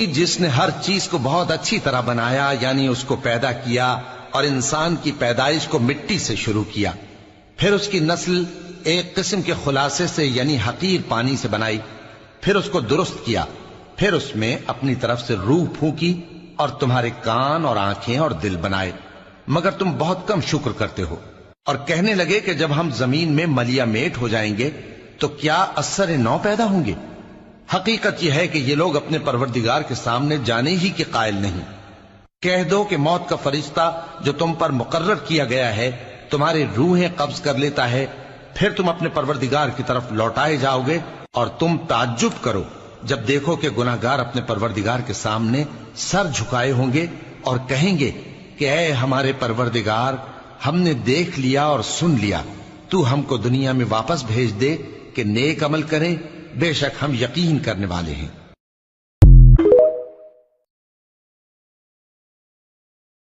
جس نے ہر چیز کو بہت اچھی طرح بنایا، یعنی اس کو پیدا کیا اور انسان کی پیدائش کو مٹی سے شروع کیا، پھر اس کی نسل ایک قسم کے خلاصے سے یعنی حقیر پانی سے بنائی، پھر اس کو درست کیا، پھر اس میں اپنی طرف سے روح پھونکی اور تمہارے کان اور آنکھیں اور دل بنائے، مگر تم بہت کم شکر کرتے ہو۔ اور کہنے لگے کہ جب ہم زمین میں ملیا میٹ ہو جائیں گے تو کیا اثر نو پیدا ہوں گے؟ حقیقت یہ ہے کہ یہ لوگ اپنے پروردگار کے سامنے جانے ہی کے قائل نہیں۔ کہہ دو کہ موت کا فرشتہ جو تم پر مقرر کیا گیا ہے تمہاری روحیں قبض کر لیتا ہے، پھر تم اپنے پروردگار کی طرف لوٹائے جاؤ گے، اور تم تعجب کرو جب دیکھو کہ گناہگار اپنے پروردگار کے سامنے سر جھکائے ہوں گے اور کہیں گے کہ اے ہمارے پروردگار، ہم نے دیکھ لیا اور سن لیا، تو ہم کو دنیا میں واپس بھیج دے کہ نیک عمل کریں، بے شک ہم یقین کرنے والے ہیں۔